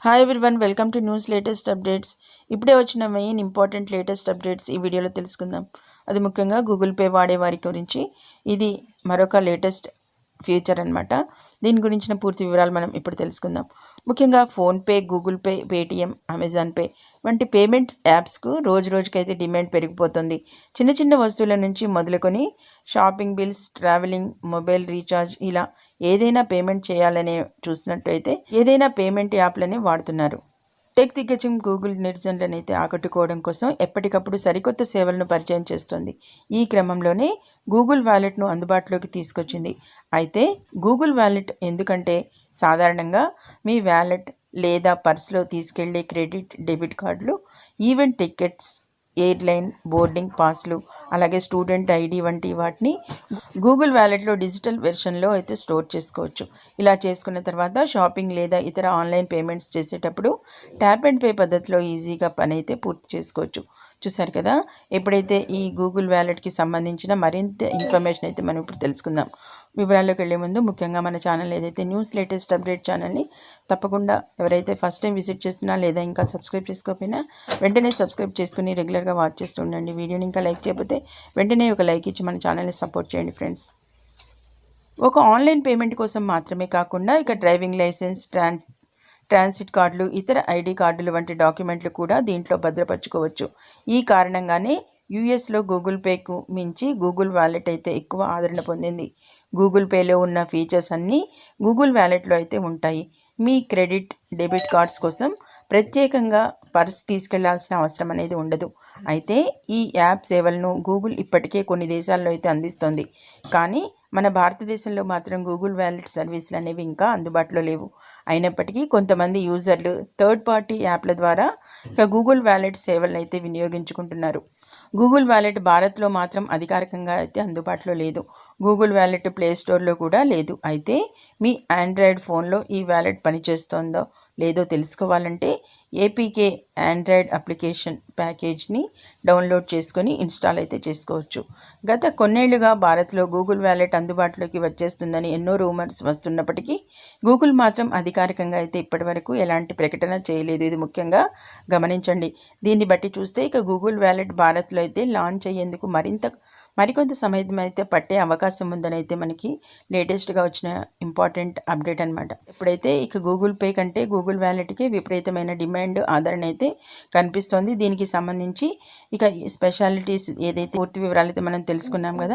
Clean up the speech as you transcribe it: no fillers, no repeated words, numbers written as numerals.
Hi everyone, welcome to news latest updates. ఇప్పుడే వచ్చిన main important latest updates ఈ వీడియోలో తెలుసుకుందాం. అది ముఖ్యంగా గూగుల్ పే వాడే వారి గురించి. ఇది మరొక లేటెస్ట్ ఫీచర్ అనమాట. దీని గురించిన పూర్తి వివరాలు మనం ఇప్పుడు తెలుసుకుందాం. ముఖ్యంగా PhonePe, Google pay, Paytm, Amazon pay వంటి పేమెంట్ యాప్స్కు రోజు రోజుకైతే డిమాండ్ పెరిగిపోతుంది. చిన్న చిన్న వస్తువుల నుంచి మొదలుకొని shopping bills, travelling, mobile recharge ఇలా ఏదైనా పేమెంట్ చేయాలనే చూసినట్టయితే ఏదైనా పేమెంట్ యాప్లనే వాడుతున్నారు. టెక్ దిగ్గజం గూగుల్ నెటిజన్లను అయితే ఆకట్టుకోవడం కోసం ఎప్పటికప్పుడు సరికొత్త సేవలను పరిచయం చేస్తుంది. ఈ క్రమంలోనే గూగుల్ వ్యాలెట్ను అందుబాటులోకి తీసుకొచ్చింది. అయితే గూగుల్ వ్యాలెట్ ఎందుకంటే సాధారణంగా మీ వ్యాలెట్ లేదా పర్సులో తీసుకెళ్లే క్రెడిట్, డెబిట్ కార్డులు, ఈవెంట్ టికెట్స్, ఎయిర్లైన్ బోర్డింగ్ పాస్లు, అలాగే స్టూడెంట్ ఐడి వంటి వాటిని గూగుల్ వ్యాలెట్లో డిజిటల్ వెర్షన్లో అయితే స్టోర్ చేసుకోవచ్చు. ఇలా చేసుకున్న తర్వాత షాపింగ్ లేదా ఇతర ఆన్లైన్ పేమెంట్స్ చేసేటప్పుడు ట్యాప్ అండ్ పే పద్ధతిలో ఈజీగా పని అయితే పూర్తి చేసుకోవచ్చు. చూసారు కదా, ఎప్పుడైతే ఈ గూగుల్ వ్యాలెట్కి సంబంధించిన మరింత ఇన్ఫర్మేషన్ అయితే మనం ఇప్పుడు తెలుసుకుందాం. వివరాల్లోకి వెళ్ళే ముందు ముఖ్యంగా మన ఛానల్ ఏదైతే న్యూస్ లేటెస్ట్ అప్డేట్ ఛానల్ని తప్పకుండా ఎవరైతే ఫస్ట్ టైం విజిట్ చేస్తున్నా లేదా ఇంకా సబ్స్క్రైబ్ చేసుకోకపోయినా వెంటనే సబ్స్క్రైబ్ చేసుకుని రెగ్యులర్గా వాచ్ చేస్తూ ఉండండి. వీడియోని ఇంకా లైక్ చేయకపోతే వెంటనే ఒక లైక్ ఇచ్చి మన ఛానల్ని సపోర్ట్ చేయండి ఫ్రెండ్స్. ఒక ఆన్లైన్ పేమెంట్ కోసం మాత్రమే కాకుండా ఇక డ్రైవింగ్ లైసెన్స్, ట్రాన్సిట్ కార్డులు, ఇతర ఐడి కార్డులు వంటి డాక్యుమెంట్లు కూడా దీంట్లో భద్రపరచుకోవచ్చు. ఈ కారణంగానే యూఎస్లో గూగుల్ పేకు మించి గూగుల్ వ్యాలెట్ అయితే ఎక్కువ ఆదరణ పొందింది. గూగుల్ పేలో ఉన్న ఫీచర్స్ అన్నీ గూగుల్ వ్యాలెట్లో అయితే ఉంటాయి. మీ క్రెడిట్, డెబిట్ కార్డ్స్ కోసం ప్రత్యేకంగా పర్స్ తీసుకెళ్లాల్సిన అవసరం అనేది ఉండదు. అయితే ఈ యాప్ సేవలను గూగుల్ ఇప్పటికే కొన్ని దేశాల్లో అయితే అందిస్తోంది. కానీ మన భారతదేశంలో మాత్రం గూగుల్ వ్యాలెట్ సర్వీసులు అనేవి ఇంకా అందుబాటులో లేవు. అయినప్పటికీ కొంతమంది యూజర్లు థర్డ్ పార్టీ యాప్ల ద్వారా ఇక గూగుల్ వ్యాలెట్ సేవలను అయితే వినియోగించుకుంటున్నారు. గూగుల్ వ్యాలెట్ భారత్లో మాత్రం అధికారికంగా అయితే అందుబాటులో లేదు. గూగుల్ వ్యాలెట్ ప్లే స్టోర్లో కూడా లేదు. అయితే మీ ఆండ్రాయిడ్ ఫోన్లో ఈ వ్యాలెట్ పనిచేస్తుందో లేదో తెలుసుకోవాలంటే ఏపీకే ఆండ్రాయిడ్ అప్లికేషన్ ప్యాకేజ్ని డౌన్లోడ్ చేసుకొని ఇన్స్టాల్ అయితే చేసుకోవచ్చు. గత కొన్నేళ్లుగా భారత్లో గూగుల్ వ్యాలెట్ అందుబాటులోకి వచ్చేస్తుందని ఎన్నో రూమర్స్ వస్తున్నప్పటికీ గూగుల్ మాత్రం అధికారికంగా అయితే ఇప్పటివరకు ఎలాంటి ప్రకటన చేయలేదు. ఇది ముఖ్యంగా గమనించండి. దీన్ని బట్టి చూస్తే ఇక గూగుల్ వ్యాలెట్ భారత్లో అయితే లాంచ్ అయ్యేందుకు మరికొంత సమయం అయితే పట్టే అవకాశం ఉందని అయితే మనకి లేటెస్ట్గా వచ్చిన ఇంపార్టెంట్ అప్డేట్ అనమాట. ఇప్పుడైతే ఇక గూగుల్ పే కంటే గూగుల్ వ్యాలెట్కి విపరీతమైన డిమాండ్, ఆదరణ అయితే కనిపిస్తోంది. దీనికి సంబంధించి ఇక స్పెషాలిటీస్ ఏదైతే పూర్తి వివరాలు అయితే మనం తెలుసుకున్నాం కదా.